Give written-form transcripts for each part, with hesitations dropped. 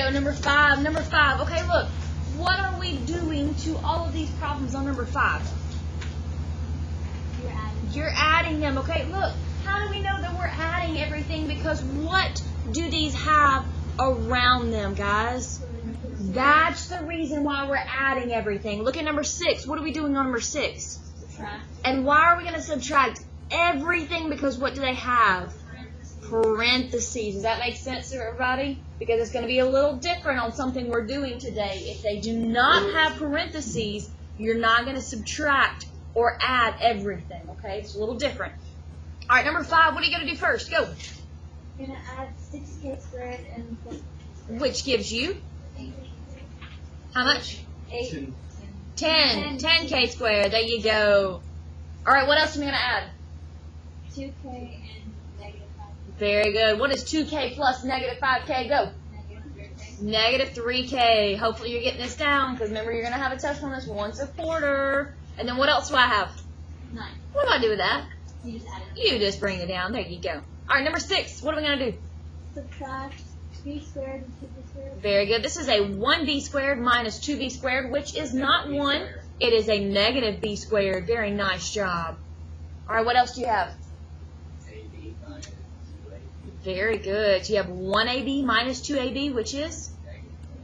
go, number 5. Number 5. Okay, look. What are we doing to all of these problems on number 5? You're adding them. Okay, look. How do we know that we're adding everything? Because what do these have around them, guys? That's the reason why we're adding everything. Look at number 6. What are we doing on number 6? Subtract. And why are we going to subtract everything? Because what do they have? Parentheses. Does that make sense to everybody? Because it's going to be a little different on something we're doing today. If they do not have parentheses, you're not going to subtract or add everything. Okay? It's a little different. All right, number 5. What are you going to do first? Go. You're going to add 6k squared and 4. Which gives you? 8. How much? 8. 10. 10k squared. There you go. All right, what else am I going to add? 2k and negative 5. Very good. What is 2k plus negative 5k? Go. Negative 3k. Negative 3k. Hopefully you're getting this down because remember you're going to have a test on this once a quarter. And then what else do I have? 9. What do I do with that? You just add it. You just bring it down. There you go. All right, number 6. What are we going to do? Subtract b squared and 2b squared. Very good. This is a 1b squared minus 2b squared, which is not 1. It is a negative b squared. Very nice job. All right, what else do you have? AB minus 2AB. Very good. So you have 1ab minus 2ab, which is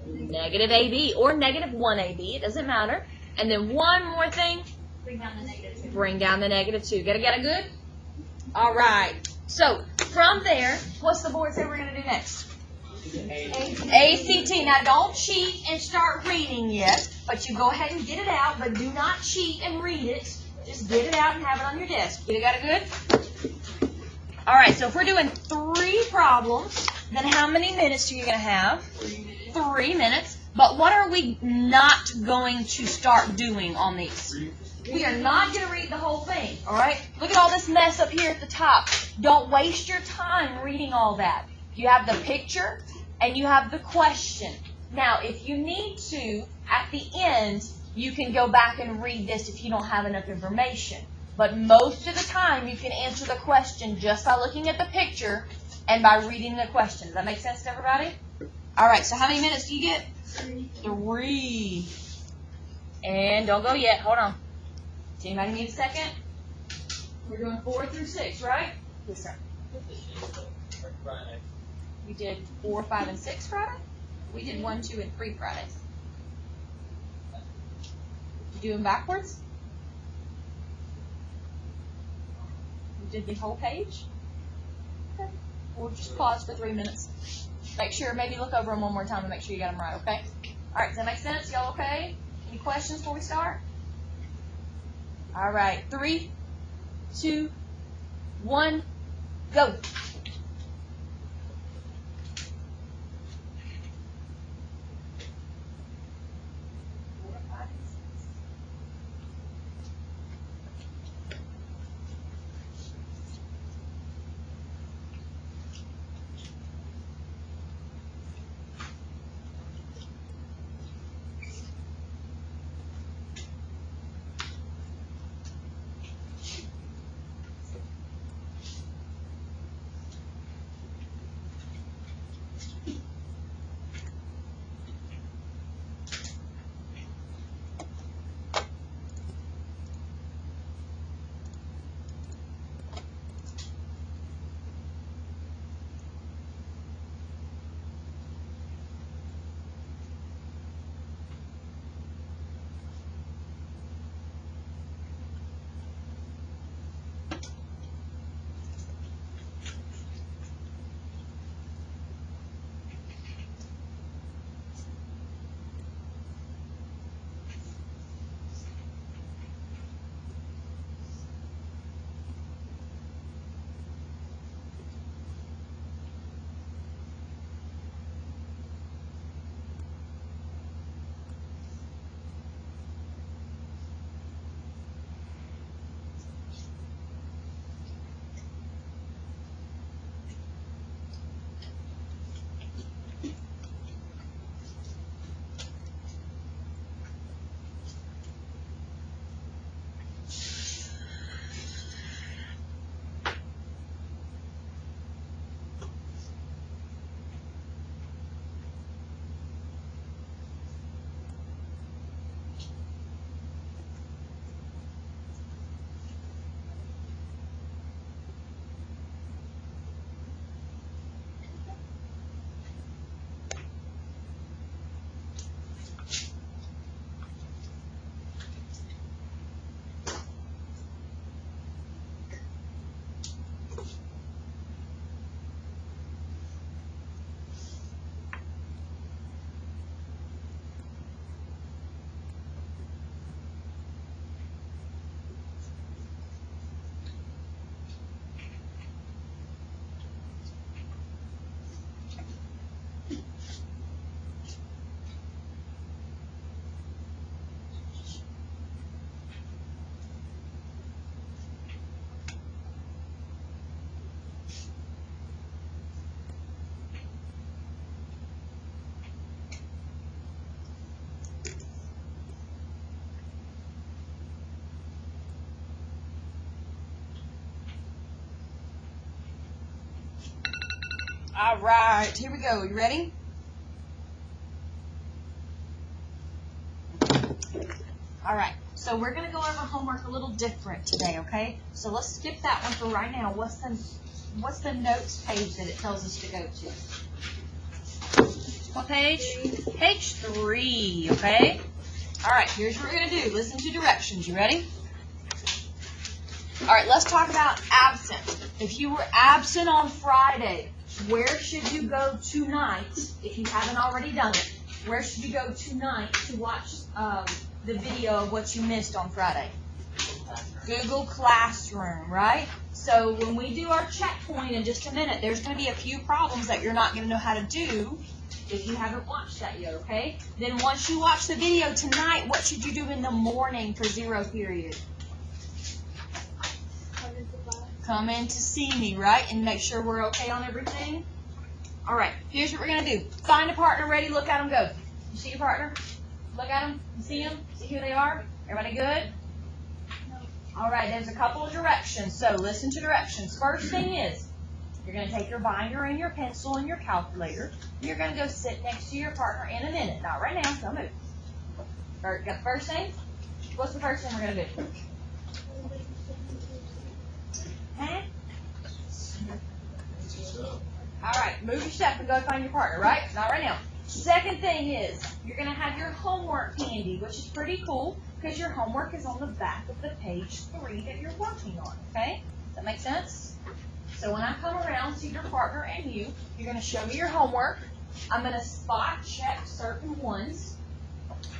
negative ab or negative 1ab. It doesn't matter. And then one more thing. Bring down the negative 2. Bring down the negative 2. Gotta get it good? All right. So from there, what's the board say we're going to do next? ACT. Now don't cheat and start reading yet, but you go ahead and get it out, but do not cheat and read it. Just get it out and have it on your desk. You got it good? All right, so if we're doing 3 problems, then how many minutes are you going to have? 3 minutes. But what are we not going to start doing on these? We are not going to read the whole thing, all right? Look at all this mess up here at the top. Don't waste your time reading all that. You have the picture and you have the question. Now, if you need to, at the end, you can go back and read this if you don't have enough information. But most of the time, you can answer the question just by looking at the picture and by reading the question. Does that make sense to everybody? All right, so how many minutes do you get? 3. And don't go yet. Hold on. Does anybody need a second? We're doing 4 through 6, right? Yes, sir. We did 4, 5, and 6 Friday? We did 1, 2, and 3 Fridays. You do them backwards? You did the whole page? Okay. We'll just pause for 3 minutes. Make sure, maybe look over them one more time to make sure you got them right, okay? All right, does that make sense? Y'all okay? Any questions before we start? All right, 3, 2, 1, go. All right, here we go. You ready? All right, so we're going to go over homework a little different today, okay? So let's skip that one for right now. What's the notes page that it tells us to go to? What page? Page 3, okay? All right, here's what we're going to do. Listen to directions. You ready? All right, let's talk about absent. If you were absent on Friday, where should you go tonight if you haven't already done it? Where should you go tonight to watch the video of what you missed on Friday? Google Classroom, right? So when we do our checkpoint in just a minute, there's going to be a few problems that you're not going to know how to do if you haven't watched that yet, okay? Then once you watch the video tonight, what should you do in the morning for 0 period? Come in to see me, right? And make sure we're okay on everything. All right, here's what we're going to do. Find a partner, ready, look at them, go. You see your partner? Look at them, you see them? See who they are? Everybody good? All right, there's a couple of directions, so listen to directions. First thing is, you're going to take your binder and your pencil and your calculator. You're going to go sit next to your partner in a minute. Not right now, don't move. Got the first thing? What's the first thing we're going to do? Huh? All right, move your step and go find your partner, right? Not right now. Second thing is, you're going to have your homework handy, which is pretty cool because your homework is on the back of the page 3 that you're working on, okay? Does that make sense? So when I come around to your partner and you're going to show me your homework. I'm going to spot check certain ones,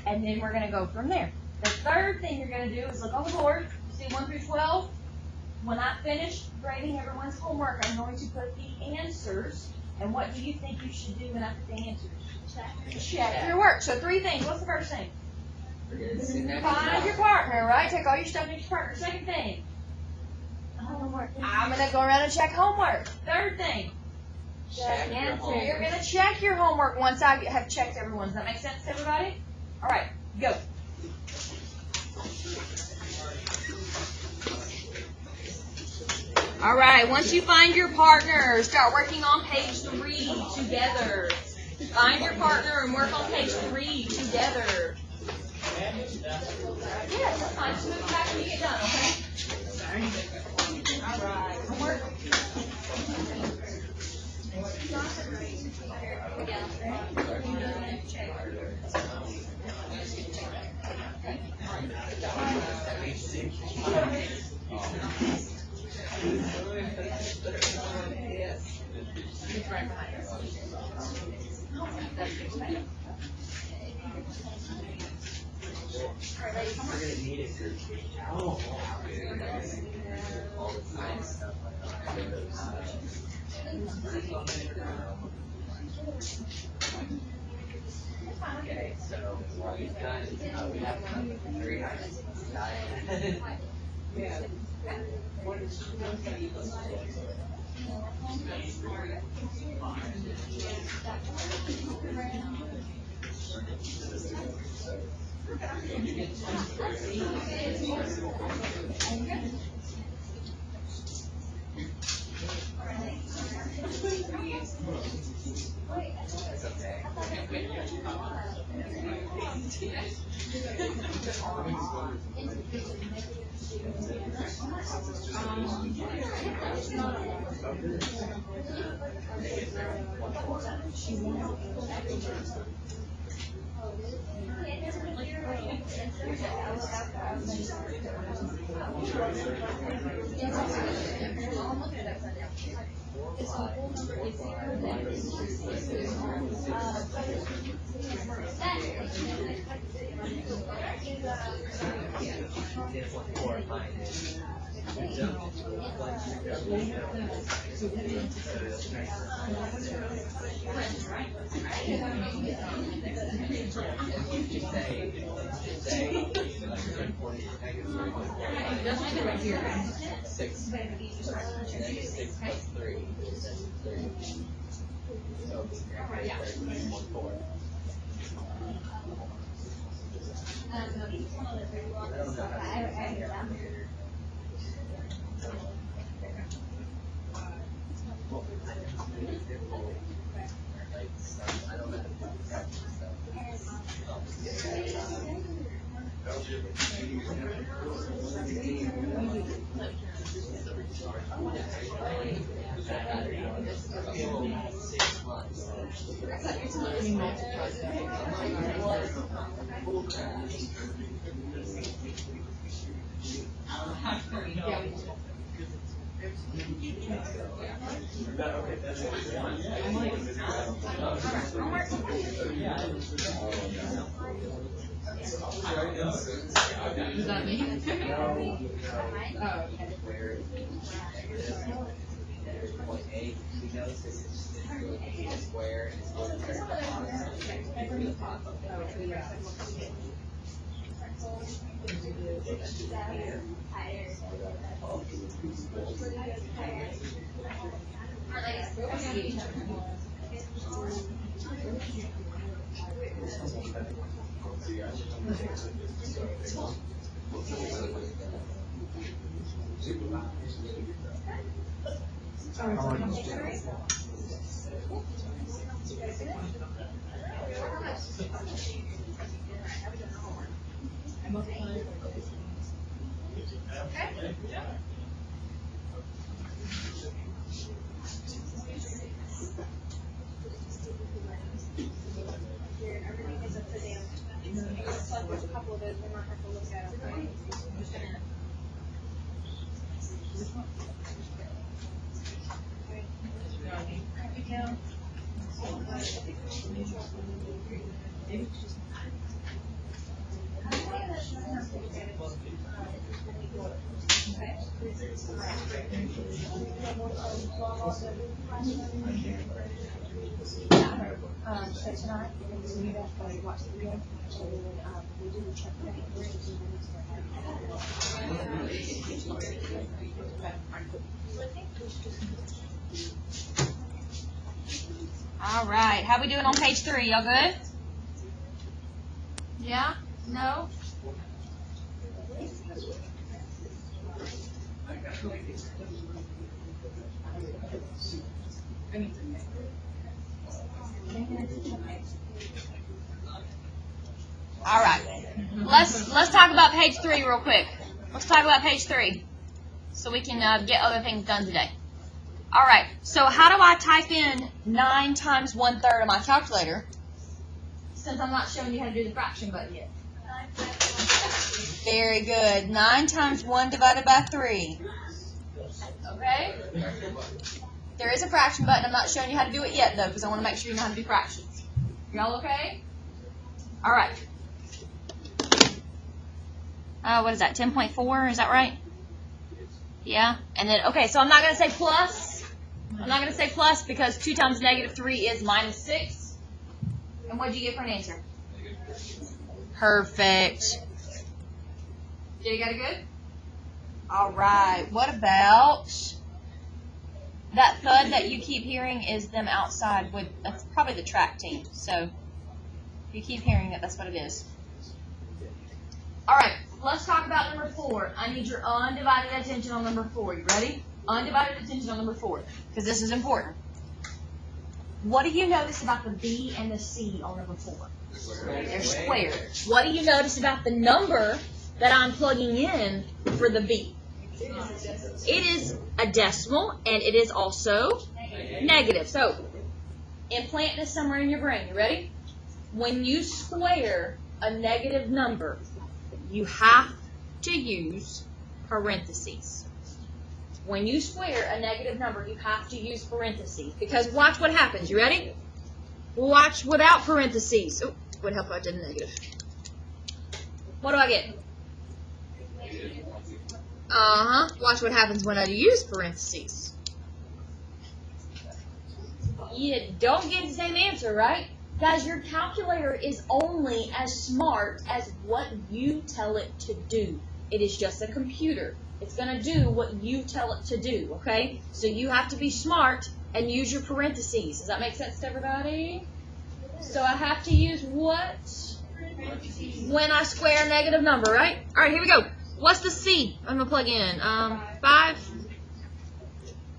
and then we're going to go from there. The third thing you're going to do is look on the board. See 1 through 12? When I finish grading everyone's homework, I'm going to put the answers. And what do you think you should do when I put the answers? Check your work. So 3 things. What's the first thing? Find your partner, right? Take all your stuff next to your partner. Second thing. Homework. I'm going to go around and check homework. Third thing. Check your homework. You're going to check your homework once I have checked everyone's. Does that make sense to everybody? All right, go. All right, once you find your partner, start working on page 3 together. Find your partner and work on page 3 together. Yes, that's fine. Just move it back when you get done, okay? All right, homework. We're gonna need it for all the time stuff Okay, so what we've done is we have 3 items. Yeah. Is that me? So tonight, we watch the video, and we do check All right. How we doing on page 3? Y'all good? Yeah? No? All right. Let's talk about page 3 real quick. Let's talk about page 3 so we can get other things done today. All right. So how do I type in 9 times 1/3 on my calculator since I'm not showing you how to do the fraction button yet? Very good. 9 times 1 divided by 3. Okay? There is a fraction button. I'm not showing you how to do it yet, though, because I want to make sure you know how to do fractions. Y'all okay? All right. What is that, 10.4? Is that right? Yeah? And then, okay, so I'm not going to say plus. I'm not going to say plus because 2 times -3 is -6. And what did you get for an answer? Perfect. Did you get it good? All right. What about that thud that you keep hearing is them outside with, that's probably the track team. So if you keep hearing it, that's what it is. All right. Let's talk about number 4. I need your undivided attention on number 4. You ready? Undivided attention on number 4, because this is important. What do you notice about the B and the C on number 4? They're squared. What do you notice about the number that I'm plugging in for the B? It is a decimal, and it is also negative. So, implant this somewhere in your brain. You ready? When you square a negative number, you have to use parentheses. When you square a negative number, you have to use parentheses. Because watch what happens. You ready? Watch without parentheses. Oh, would help if I did a negative. What do I get? Watch what happens when I use parentheses. You don't get the same answer, right? Guys, your calculator is only as smart as what you tell it to do. It is just a computer. It's going to do what you tell it to do, okay? So you have to be smart and use your parentheses. Does that make sense to everybody? So I have to use what? When I square a negative number, right? All right, here we go. What's the C? I'm going to plug in 5.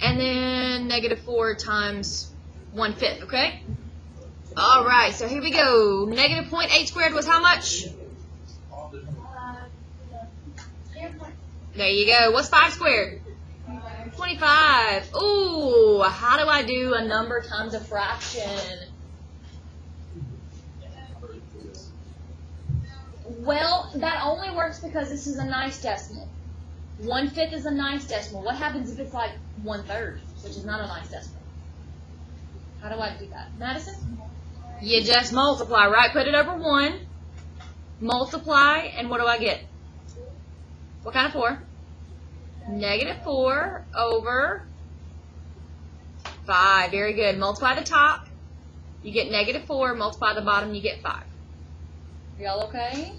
And then -4 times 1/5, okay? All right, so here we go. Negative 0.8 squared was how much? There you go. What's 5 squared? 25. Ooh, how do I do a number times a fraction? Well, that only works because this is a nice decimal. 1/5 is a nice decimal. What happens if it's like 1/3, which is not a nice decimal? How do I do that? Madison? You just multiply, right? Put it over 1. Multiply, and what do I get? What kind of 4? -4 over 5. Very good. Multiply the top, you get -4. Multiply the bottom, you get 5. Y'all okay?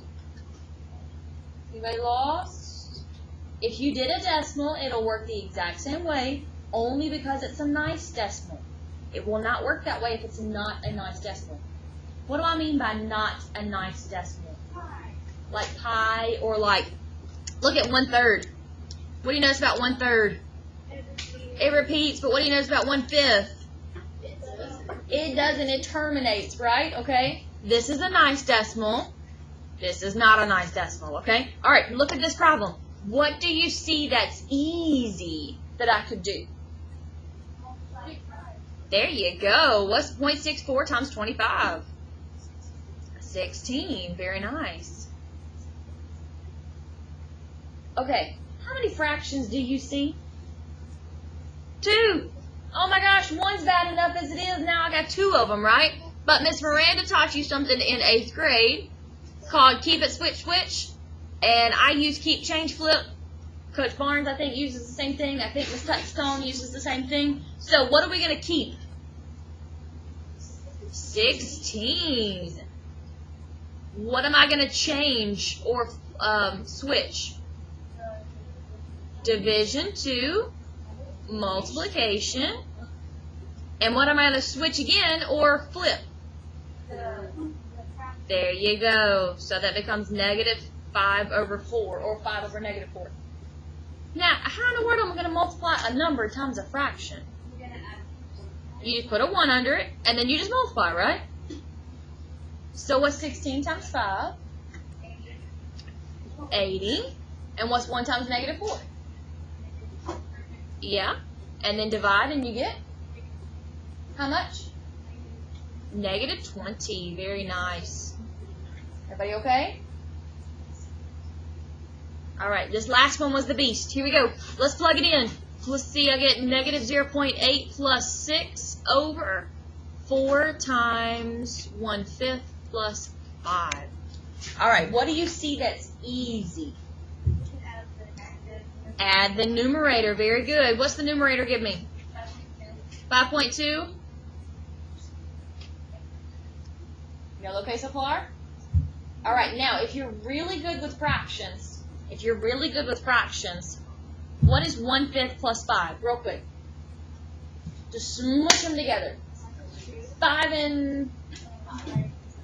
Anybody lost? If you did a decimal, it'll work the exact same way, only because it's a nice decimal. It will not work that way if it's not a nice decimal. What do I mean by not a nice decimal? Like pi, or like, look at 1/3. What do you notice about 1/3? It repeats, but what do you notice about 1/5? It doesn't, it terminates, right? Okay? This is a nice decimal. This is not a nice decimal, okay? All right, look at this problem. What do you see that's easy that I could do? There you go. What's 0.64 times 25? 16. Very nice. Okay, how many fractions do you see? 2. Oh my gosh, 1's bad enough as it is. Now I got 2 of them, right? But Miss Miranda taught you something in 8th grade called keep it, switch, switch. And I use keep, change, flip. Coach Barnes, I think, uses the same thing. I think Miss Touchstone uses the same thing. So what are we going to keep? 16. What am I going to change or switch? Division to multiplication. And what am I going to switch again or flip? There you go. So that becomes -5 over 4, or 5 over -4. Now, how in the world am I going to multiply a number times a fraction? You just put a 1 under it, and then you just multiply, right? So what's 16 times 5? 80. And what's 1 times -4? Yeah. And then divide, and you get how much? -20. Very nice. Everybody okay? All right, this last one was the beast. Here we go. Let's plug it in. Let's see, I get -0.8 plus 6 over 4 times 1/5 plus 5. All right, what do you see that's easy? Add the numerator. Very good. What's the numerator give me? 5.2? Y'all okay so far? All right, now, if you're really good with fractions, what is 1/5 plus 5? Real quick. Just smush them together. 5 and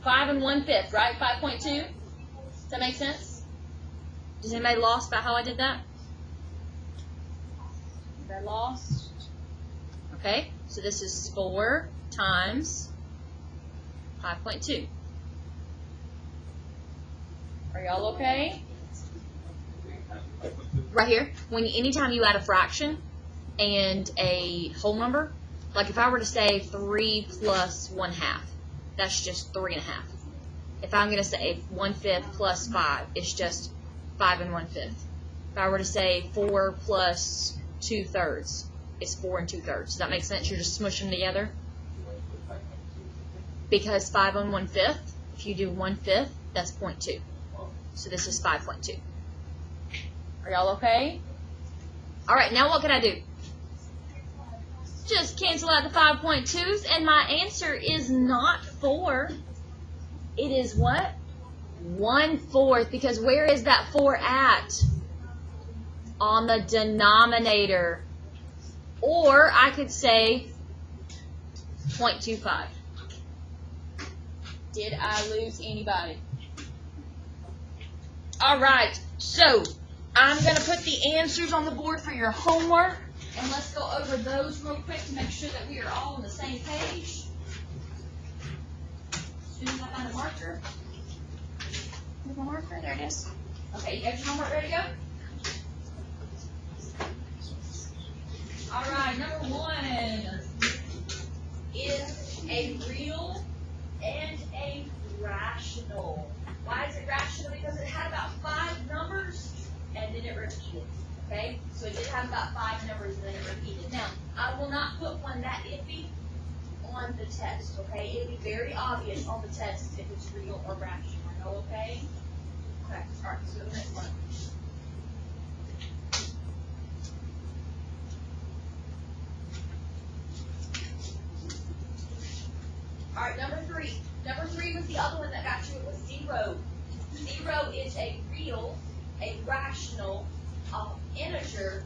1/5, right? 5.2? Does that make sense? Is anybody lost about how I did that? Anybody lost? Okay, so this is 4 times 5.2. Are y'all okay? Right here, anytime you add a fraction and a whole number, like if I were to say 3 plus 1/2, that's just 3 1/2. If I'm going to say 1/5 plus 5, it's just 5 and 1/5. If I were to say 4 plus 2/3, it's 4 and 2/3. Does that make sense? You're just smushing them together. Because 5 and 1/5, if you do 1/5, that's 0.2. So this is 5.2. Are y'all okay? All right, now what can I do? Just cancel out the 5.2s, and my answer is not 4. It is what? 1/4, because where is that 4 at? On the denominator. Or I could say 0.25. Did I lose anybody? All right, so I'm going to put the answers on the board for your homework, and let's go over those real quick to make sure that we are all on the same page. As soon as I find a marker. Where's my marker? There it is. Okay, you got your homework ready to go? All right, number 1 is a real and a rational. Why is it rational? Because it had about 5 numbers and then it repeated. I've got 5 numbers that are repeated. Now, I will not put one that iffy on the test, okay? It'll be very obvious on the test if it's real or rational, okay? Okay, all right, so the next one. All right, number 3. Number 3 was the other one that got you. It was 0. 0 is a real, a rational, integer,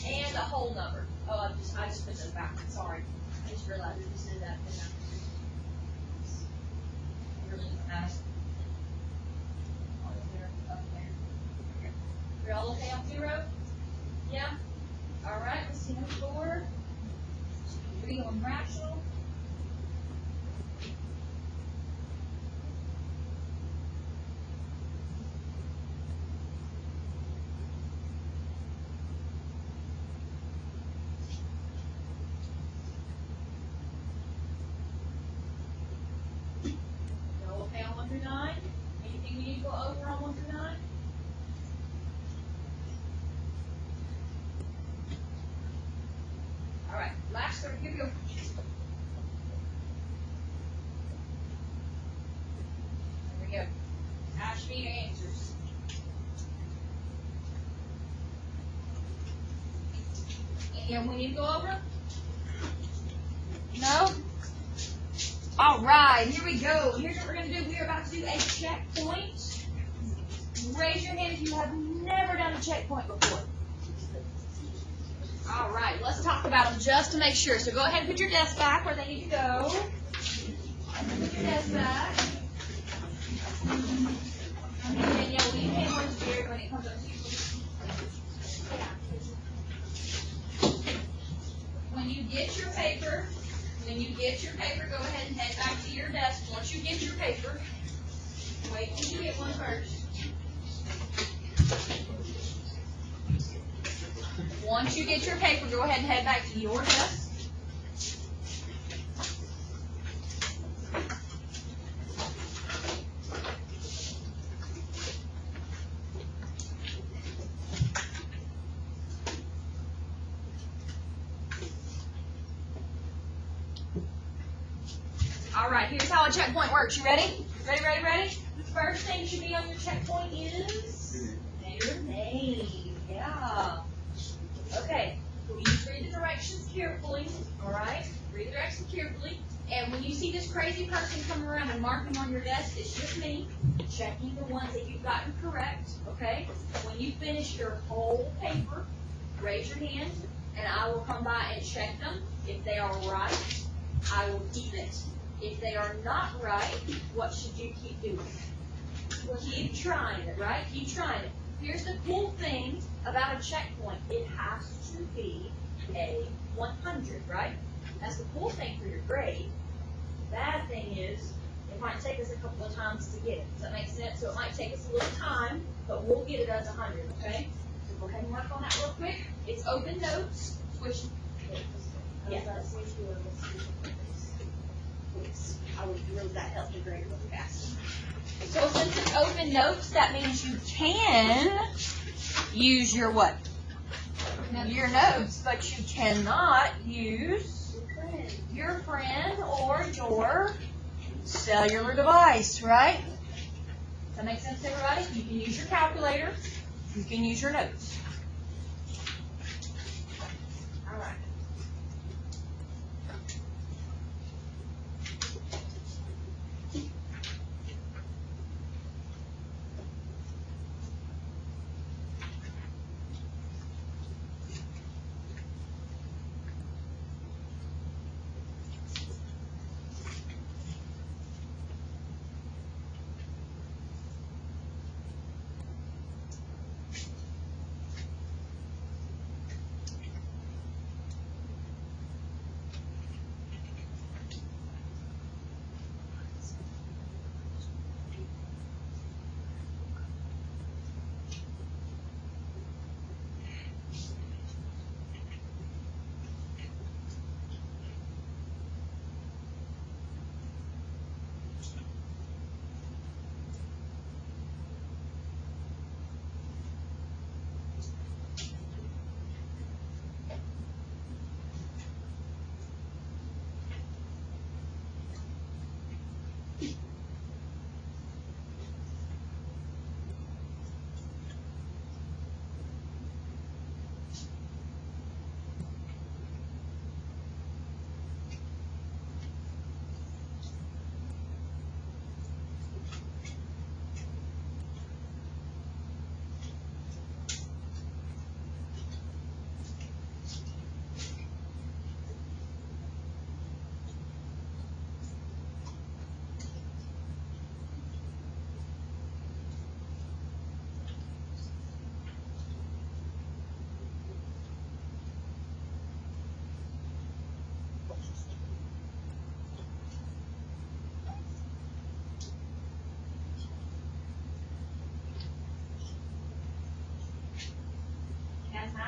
and a whole number. Oh, I just put this backwards. Sorry, I just realized I just did that. It really doesn't matter. Up there. We all okay on 0? Yeah. All right. Let's see number 4. Real and rational. Okay on 1 through 9? Anything we need to go over on 1 through 9? All right, last one. Here we go. There we go. Ask me your answers. And we need to go over? No? All right, here we go. Here's what we're going to do. We are about to do a checkpoint. Raise your hand if you have never done a checkpoint before. All right, let's talk about them just to make sure. So go ahead and put your desks back where they need to go. Put your desks back. And Danielle, will you hand one to Jared when it comes up to you? When you get your paper, go ahead and head back to your desk. Once you get your paper, wait till you get one first. Once you get your paper, go ahead and head back to your desk. All right, here's how a checkpoint works. You ready? Ready? The first thing should be on your checkpoint is your name. Yeah. Okay. Please read the directions carefully. All right. Read the directions carefully. And when you see this crazy person coming around and marking on your desk, it's just me checking the ones that you've gotten correct. Okay. When you finish your whole paper, raise your hand, and I will come by and check them. If they are right, I will keep it. If they are not right, what should you keep doing? Keep trying it, right? Keep trying it. Here's the cool thing about a checkpoint. It has to be a 100, right? That's the cool thing for your grade. Bad thing is, it might take us a couple of times to get it. Does that make sense? So it might take us a little time, but we'll get it as 100, okay? So go ahead and work on that real quick. It's open notes. Switch. Yeah. I would really that help the grade really fast. So since it's open notes, that means you can use your what? Your notes, but you cannot use your friend or your cellular device, right? Does that make sense to everybody? You can use your calculator. You can use your notes. All right.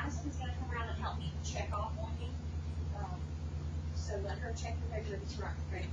Madison's gonna come around and help me check off on you. So let her check the paper if it's right, okay?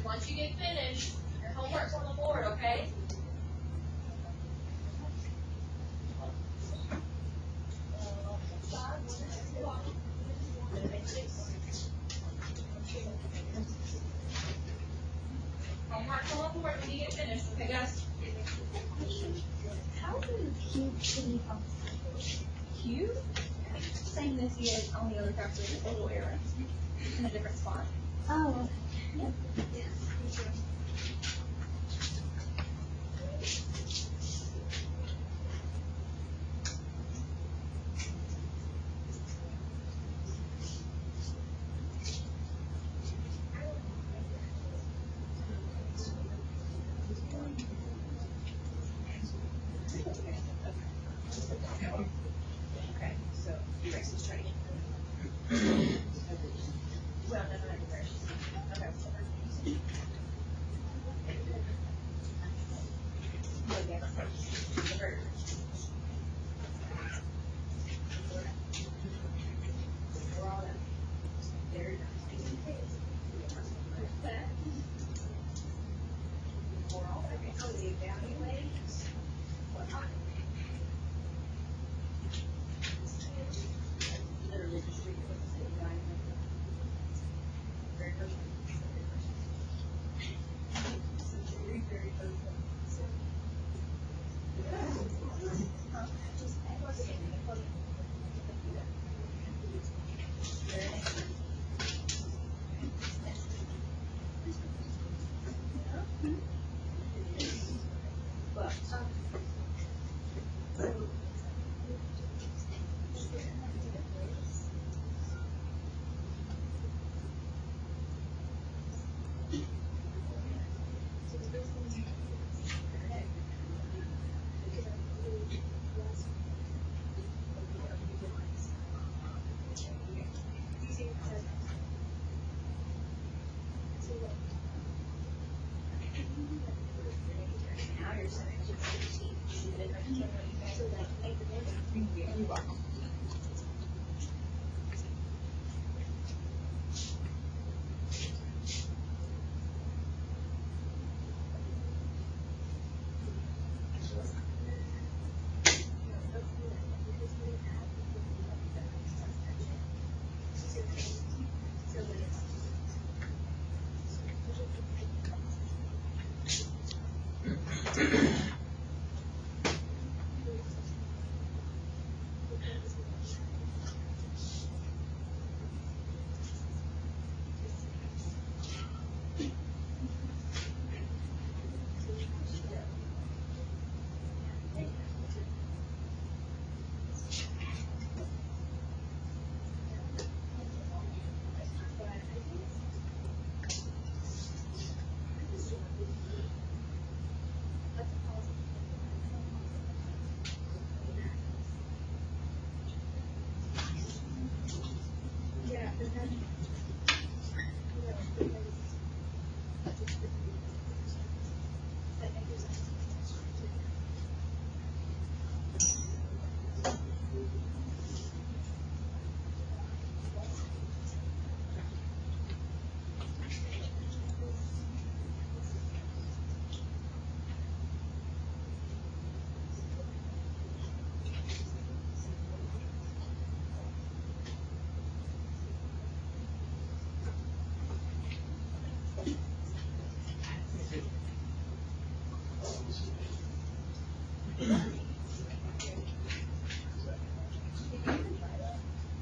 Once you get finished, your homework's on the board, okay? Homework's on the board when you get finished, okay, guys? How do cube city functions? Cube? Same as the only other factor is a little error in a different spot. Oh. Okay, so erase this tray. Well, no, no, erase. Okay.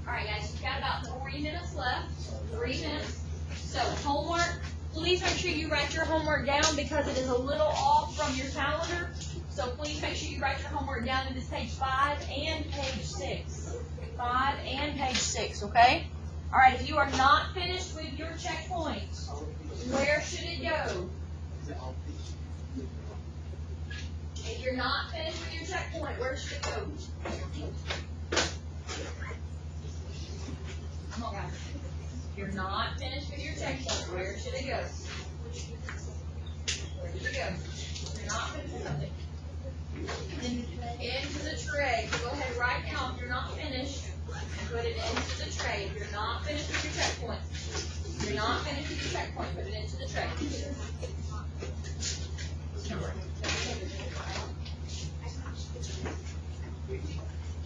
Alright guys, you've got about 3 minutes left. 3 minutes. So homework, please make sure you write your homework down because it is a little off from your calendar. So please make sure you write your homework down. It is page 5 and page 6. 5 and page 6, okay? Alright, if you are not finished with your checkpoints, where should it go? If you're not finished with your checkpoint, where should it go? Come on, guys. If you're not finished with your checkpoint, where should it go? Where should it go? If you're not finished with something. Into the tray. So go ahead right now. If you're not finished, put it into the tray. If you're not finished with your checkpoint, if you're not finished with your checkpoint, put it into the tray.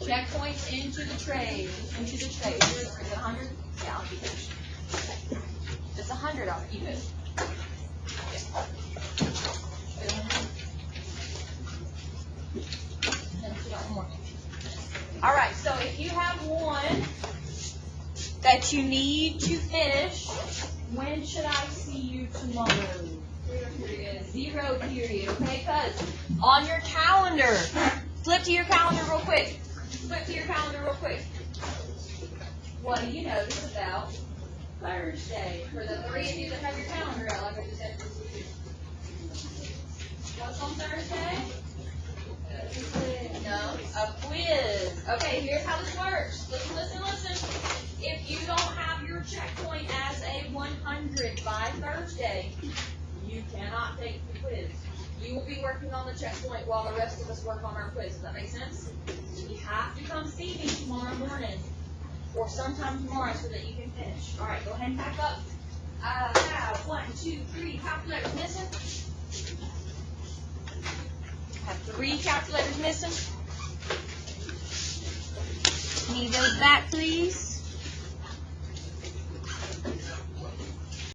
Checkpoints into the tray. Into the tray. Is it 100? Yeah, I'll keep it. If it's 100, I'll keep it. All right, so if you have one that you need to finish, When should I see you tomorrow? 0 period, okay? Because on your calendar, flip to your calendar real quick. Flip to your calendar real quick. What do you notice about Thursday? For the 3 of you that have your calendar out, like I just said. What's on Thursday? No, a quiz. Okay, here's how this works. Listen. If you don't have your checkpoint as a 100 by Thursday, you cannot take the quiz. You will be working on the checkpoint while the rest of us work on our quiz. Does that make sense? You have to come see me tomorrow morning or sometime tomorrow so that you can finish. All right, go ahead and pack up. I have 1, 2, 3 calculators missing. I have 3 calculators missing.